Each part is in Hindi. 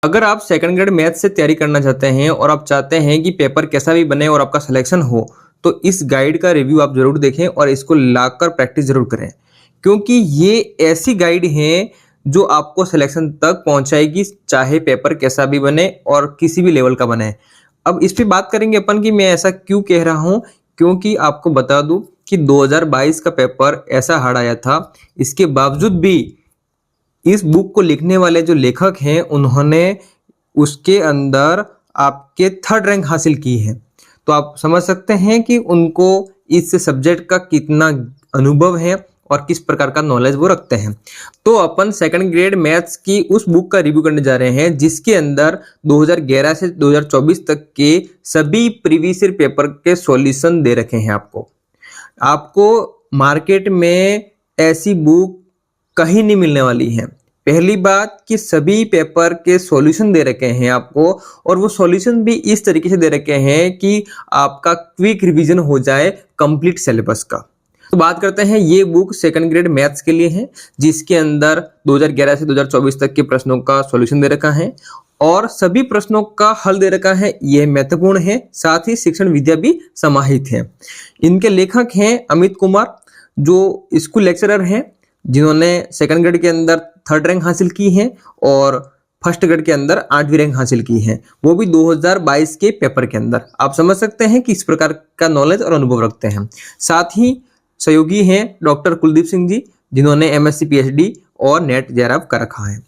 अगर आप सेकंड ग्रेड मैथ से तैयारी करना चाहते हैं और आप चाहते हैं कि पेपर कैसा भी बने और आपका सिलेक्शन हो, तो इस गाइड का रिव्यू आप जरूर देखें और इसको लाकर प्रैक्टिस जरूर करें, क्योंकि ये ऐसी गाइड है जो आपको सिलेक्शन तक पहुंचाएगी, चाहे पेपर कैसा भी बने और किसी भी लेवल का बने। अब इस पे बात करेंगे अपन कि मैं ऐसा क्यों कह रहा हूं, क्योंकि आपको बता दूं कि 2022 का पेपर ऐसा हार्ड आया था, इसके बावजूद भी इस बुक को लिखने वाले जो लेखक हैं उन्होंने उसके अंदर आपके 3rd रैंक हासिल की है। तो आप समझ सकते हैं कि उनको इस सब्जेक्ट का कितना अनुभव है और किस प्रकार का नॉलेज वो रखते हैं। तो अपन सेकंड ग्रेड मैथ्स की उस बुक का रिव्यू करने जा रहे हैं जिसके अंदर 2011 से 2024 तक के सभी प्रीवियस ईयर पेपर के सॉल्यूशन दे रखे हैं। आपको मार्केट में ऐसी बुक कहीं नहीं मिलने वाली है। पहली बात कि सभी पेपर के सॉल्यूशन दे रखे हैं आपको, और वो सॉल्यूशन भी इस तरीके से दे रखे हैं कि आपका क्विक रिवीजन हो जाए कंप्लीट सिलेबस का। तो बात करते हैं, ये बुक सेकंड ग्रेड मैथ्स के लिए है जिसके अंदर 2011 से 2024 तक के प्रश्नों का सॉल्यूशन दे रखा है और सभी प्रश्नों का हल दे रखा है। यह महत्वपूर्ण है, साथ ही शिक्षण विद्या भी समाहित है। इनके लेखक हैं अमित कुमार, जो स्कूल लेक्चरर हैं जिन्होंने सेकंड ग्रेड के अंदर 3rd रैंक हासिल की है और फर्स्ट ग्रेड के अंदर 8वीं रैंक हासिल की है, वो भी 2022 के पेपर के अंदर। आप समझ सकते हैं कि इस प्रकार का नॉलेज और अनुभव रखते हैं। साथ ही सहयोगी हैं डॉक्टर कुलदीप सिंह जी, जिन्होंने MSc PhD और नेट JRF कर रखा है।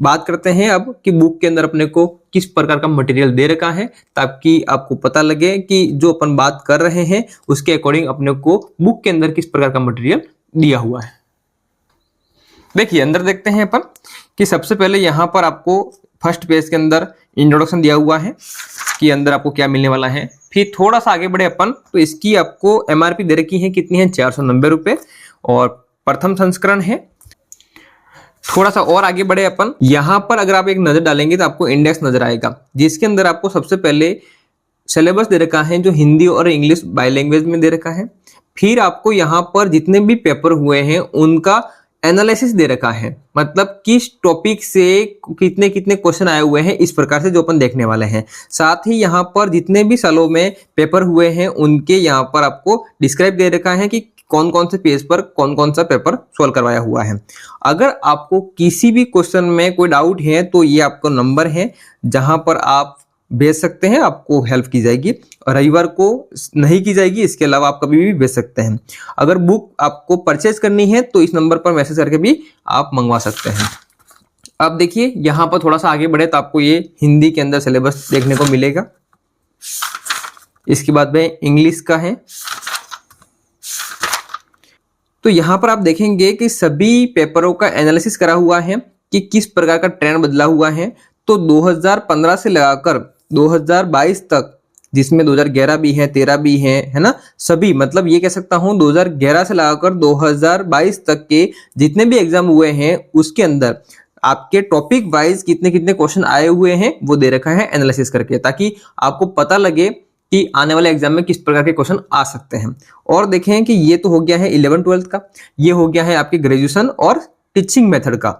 बात करते हैं अब कि बुक के अंदर अपने को किस प्रकार का मटेरियल दे रखा है, ताकि आपको पता लगे कि जो अपन बात कर रहे हैं उसके अकॉर्डिंग अपने को बुक के अंदर किस प्रकार का मटेरियल दिया हुआ है। देखिए अंदर देखते हैं अपन कि सबसे पहले यहाँ पर आपको फर्स्ट पेज के अंदर इंट्रोडक्शन दिया हुआ है कि अंदर आपको क्या मिलने वाला है। फिर थोड़ा सा आगे बढ़े अपन तो इसकी आपको MRP दे रखी है, कितनी है, 490 रुपए, और प्रथम संस्करण है। थोड़ा सा और आगे बढ़े अपन, यहाँ पर अगर आप एक नजर डालेंगे तो आपको इंडेक्स नजर आएगा जिसके अंदर आपको सबसे पहले सिलेबस दे रखा है जो हिंदी और इंग्लिश बाय लैंग्वेज में दे रखा है। फिर आपको यहाँ पर जितने भी पेपर हुए हैं उनका एनालिसिस दे रखा है, मतलब किस टॉपिक से कितने कितने क्वेश्चन आए हुए हैं, इस प्रकार से जो अपन देखने वाले हैं। साथ ही यहाँ पर जितने भी सालों में पेपर हुए हैं उनके यहाँ पर आपको डिस्क्राइब दे रखा है कि कौन कौन से पेज पर कौन कौन सा पेपर सॉल्व करवाया हुआ है। अगर आपको किसी भी क्वेश्चन में कोई डाउट है तो ये आपका नंबर है जहां पर आप भेज सकते हैं, आपको हेल्प की जाएगी। रविवार को नहीं की जाएगी, इसके अलावा आप कभी भी भेज सकते हैं। अगर बुक आपको परचेज करनी है तो इस नंबर पर मैसेज करके भी आप मंगवा सकते हैं। अब देखिए यहाँ पर थोड़ा सा आगे बढ़े तो आपको ये हिंदी के अंदर सिलेबस देखने को मिलेगा। इसके बाद में इंग्लिश का है, तो यहाँ पर आप देखेंगे कि सभी पेपरों का एनालिसिस करा हुआ है कि किस प्रकार का ट्रेंड बदला हुआ है। तो 2015 से लगाकर 2022 तक, जिसमें 2011 भी है, 13 भी है ना, सभी, मतलब ये कह सकता हूं 2011 से लगाकर 2022 तक के जितने भी एग्जाम हुए हैं उसके अंदर आपके टॉपिक वाइज कितने कितने क्वेश्चन आए हुए हैं वो दे रखा है एनालिसिस करके, ताकि आपको पता लगे कि आने वाले एग्जाम में किस प्रकार के क्वेश्चन आ सकते हैं। और देखें कि ये तो हो गया है 11-12 का, ये हो गया है आपके ग्रेजुएशन और टीचिंग मेथड का,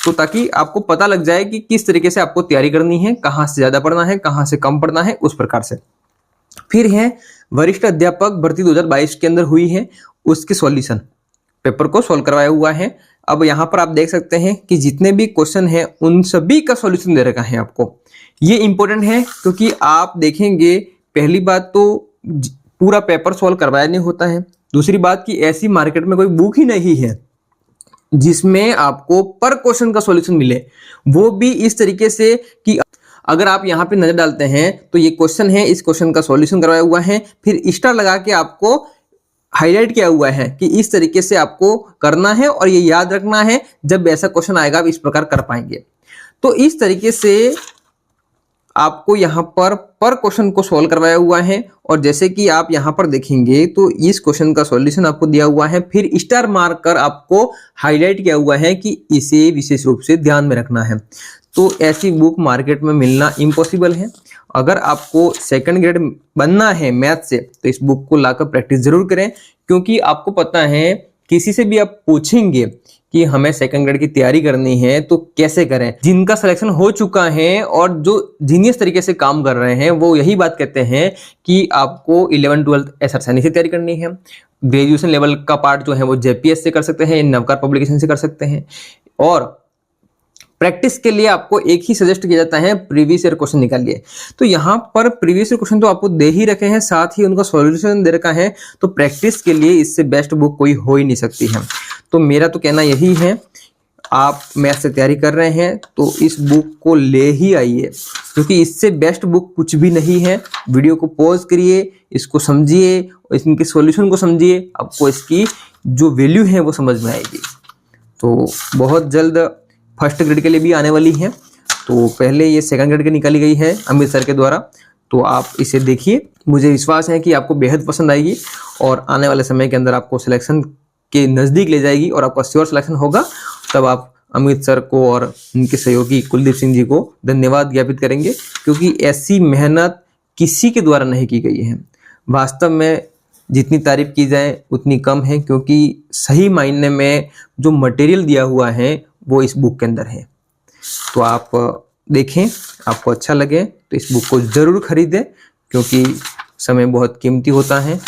तो ताकि आपको पता लग जाए कि किस तरीके से आपको तैयारी करनी है, कहाँ से ज्यादा पढ़ना है, कहाँ से कम पढ़ना है, उस प्रकार से। फिर है वरिष्ठ अध्यापक भर्ती 2022 के अंदर हुई है, उसके सॉल्यूशन पेपर को सॉल्व करवाया हुआ है। अब यहाँ पर आप देख सकते हैं कि जितने भी क्वेश्चन हैं उन सभी का सॉल्यूशन दे रखा है आपको। ये इंपॉर्टेंट है क्योंकि आप देखेंगे, पहली बात तो पूरा पेपर सॉल्व करवाया नहीं होता है, दूसरी बात कि ऐसी मार्केट में कोई बुक ही नहीं है जिसमें आपको पर क्वेश्चन का सॉल्यूशन मिले, वो भी इस तरीके से कि अगर आप यहाँ पे नजर डालते हैं तो ये क्वेश्चन है, इस क्वेश्चन का सॉल्यूशन करवाया हुआ है, फिर स्टार लगा के आपको हाईलाइट किया हुआ है कि इस तरीके से आपको करना है और ये याद रखना है, जब ऐसा क्वेश्चन आएगा आप इस प्रकार कर पाएंगे। तो इस तरीके से आपको यहाँ पर क्वेश्चन को सॉल्व करवाया हुआ है। और जैसे कि आप यहाँ पर देखेंगे तो इस क्वेश्चन का सॉल्यूशन आपको दिया हुआ है, फिर स्टार मार्क कर आपको हाईलाइट किया हुआ है कि इसे विशेष रूप से ध्यान में रखना है। तो ऐसी बुक मार्केट में मिलना इम्पॉसिबल है। अगर आपको सेकंड ग्रेड बनना है मैथ से तो इस बुक को लाकर प्रैक्टिस जरूर करें, क्योंकि आपको पता है किसी से भी आप पूछेंगे कि हमें सेकंड ग्रेड की तैयारी करनी है तो कैसे करें। जिनका सिलेक्शन हो चुका है और जो जीनियस तरीके से काम कर रहे हैं वो यही बात कहते हैं कि आपको 11-12 एसआर सैनिक से तैयारी करनी है। ग्रेजुएशन लेवल का पार्ट जो है वो जेपीएस से कर सकते हैं, नवकार पब्लिकेशन से कर सकते हैं। और प्रैक्टिस के लिए आपको एक ही सजेस्ट किया जाता है, प्रीवियस ईयर क्वेश्चन निकालिए। तो यहाँ पर प्रीवियस ईयर क्वेश्चन तो आपको दे ही रखे हैं, साथ ही उनका सॉल्यूशन दे रखा है। तो प्रैक्टिस के लिए इससे बेस्ट बुक कोई हो ही नहीं सकती है। तो मेरा तो कहना यही है, आप मैथ से तैयारी कर रहे हैं तो इस बुक को ले ही आइए, क्योंकि इससे बेस्ट बुक कुछ भी नहीं है। वीडियो को पॉज करिए, इसको समझिए, इनके सॉल्यूशन को समझिए, आपको इसकी जो वैल्यू है वो समझ में आएगी। तो बहुत जल्द फर्स्ट ग्रेड के लिए भी आने वाली है। तो पहले ये सेकंड ग्रेड की निकाली गई है अमित सर के द्वारा, तो आप इसे देखिए। मुझे विश्वास है कि आपको बेहद पसंद आएगी और आने वाले समय के अंदर आपको सिलेक्शन के नज़दीक ले जाएगी और आपका श्योर सिलेक्शन होगा। तब आप अमित सर को और उनके सहयोगी कुलदीप सिंह जी को धन्यवाद ज्ञापित करेंगे, क्योंकि ऐसी मेहनत किसी के द्वारा नहीं की गई है। वास्तव में जितनी तारीफ की जाए उतनी कम है, क्योंकि सही मायने में जो मटेरियल दिया हुआ है वो इस बुक के अंदर है। तो आप देखें, आपको अच्छा लगे तो इस बुक को ज़रूर खरीदें, क्योंकि समय बहुत कीमती होता है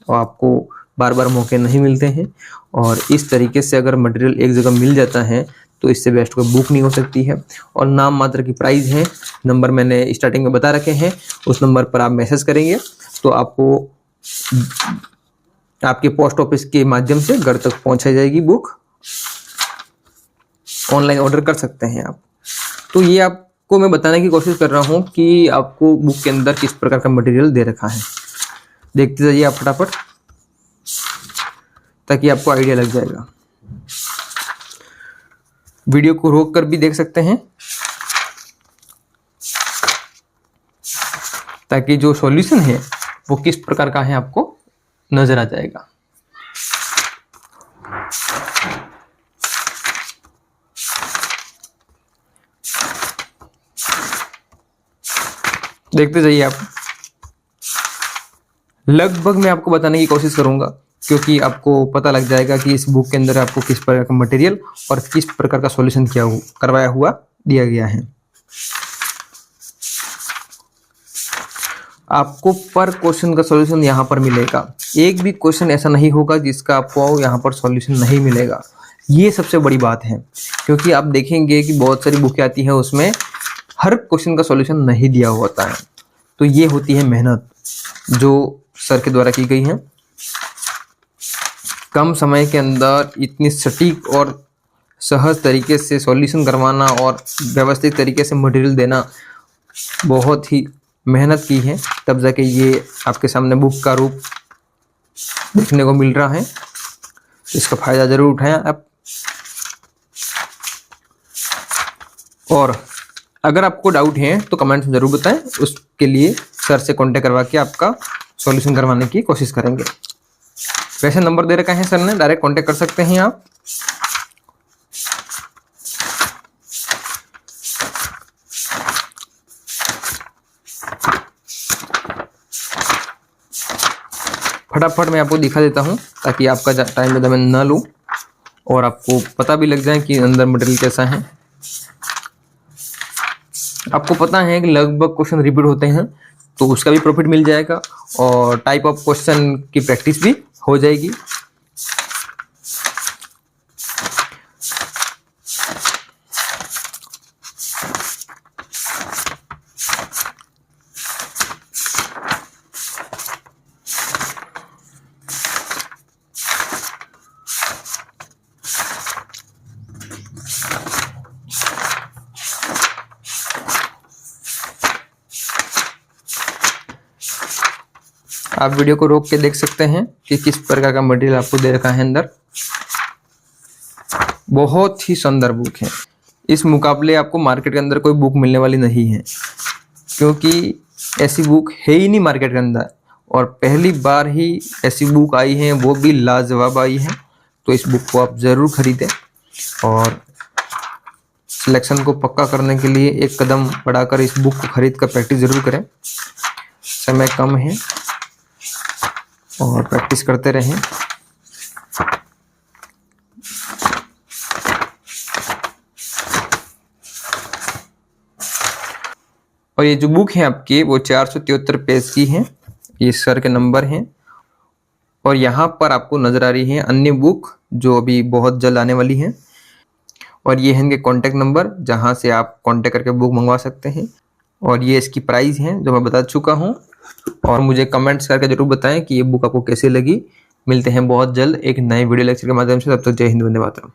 और आपको बार बार मौके नहीं मिलते हैं। और इस तरीके से अगर मटेरियल एक जगह मिल जाता है तो इससे बेस्ट कोई बुक नहीं हो सकती है। और नाम मात्र की प्राइस है, नंबर मैंने स्टार्टिंग में बता रखे हैं, उस नंबर पर आप मैसेज करेंगे तो आपको आपके पोस्ट ऑफिस के माध्यम से घर तक पहुंचाई जाएगी बुक। ऑनलाइन ऑर्डर कर सकते हैं आप। तो ये आपको मैं बताने की कोशिश कर रहा हूँ कि आपको बुक के अंदर किस प्रकार का मटेरियल दे रखा है। देखते जाइए आप फटाफट, ताकि आपको आइडिया लग जाएगा। वीडियो को रोक कर भी देख सकते हैं, ताकि जो सॉल्यूशन है वो किस प्रकार का है आपको नजर आ जाएगा। देखते जाइए आप। लगभग मैं आपको बताने की कोशिश करूंगा, क्योंकि आपको पता लग जाएगा कि इस बुक के अंदर आपको किस प्रकार का मटेरियल और किस प्रकार का सॉल्यूशन करवाया हुआ दिया गया है। आपको पर क्वेश्चन का सॉल्यूशन यहाँ पर मिलेगा। एक भी क्वेश्चन ऐसा नहीं होगा जिसका आपको यहाँ पर सॉल्यूशन नहीं मिलेगा। ये सबसे बड़ी बात है, क्योंकि आप देखेंगे कि बहुत सारी बुकें आती हैं, उसमें हर क्वेश्चन का सॉल्यूशन नहीं दिया होता है। तो ये होती है मेहनत जो सर के द्वारा की गई है। कम समय के अंदर इतनी सटीक और सहज तरीके से सॉल्यूशन करवाना और व्यवस्थित तरीके से मटेरियल देना बहुत ही मेहनत की है, तब जाके ये आपके सामने बुक का रूप देखने को मिल रहा है। इसका फायदा जरूर उठाएं आप। और अगर आपको डाउट है तो कमेंट्स में जरूर बताएं, उसके लिए सर से कांटेक्ट करवा के आपका सॉल्यूशन करवाने की कोशिश करेंगे। वैसे नंबर दे रखा है सर ने, डायरेक्ट कांटेक्ट कर सकते हैं आप। फटाफट मैं आपको दिखा देता हूं, ताकि आपका टाइम ज़्यादा मैं ना लूं और आपको पता भी लग जाए कि अंदर मटेरियल कैसा है। आपको पता है कि लगभग क्वेश्चन रिपीट होते हैं, तो उसका भी प्रॉफिट मिल जाएगा और टाइप ऑफ क्वेश्चन की प्रैक्टिस भी हो जाएगी। आप वीडियो को रोक के देख सकते हैं कि किस प्रकार का मटेरियल आपको दे रखा है अंदर। बहुत ही शानदार बुक है। इस मुकाबले आपको मार्केट के अंदर कोई बुक मिलने वाली नहीं है, क्योंकि ऐसी बुक है ही नहीं मार्केट के अंदर। और पहली बार ही ऐसी बुक आई है, वो भी लाजवाब आई है। तो इस बुक को आप ज़रूर खरीदें और सिलेक्शन को पक्का करने के लिए एक कदम बढ़ाकर इस बुक को खरीद कर प्रैक्टिस ज़रूर करें। समय कम है और प्रैक्टिस करते रहें। और ये जो बुक है आपके वो 473 पेज की है, ये सर के नंबर हैं। और यहाँ पर आपको नजर आ रही है अन्य बुक जो अभी बहुत जल्द आने वाली है। और ये है इनके कॉन्टैक्ट नंबर जहाँ से आप कॉन्टैक्ट करके बुक मंगवा सकते हैं। और ये इसकी प्राइस है जो मैं बता चुका हूँ। और मुझे कमेंट्स करके जरूर बताएं कि ये बुक आपको कैसे लगी। मिलते हैं बहुत जल्द एक नए वीडियो लेक्चर के माध्यम से, तब तक जय हिंद, वंदे मातरम।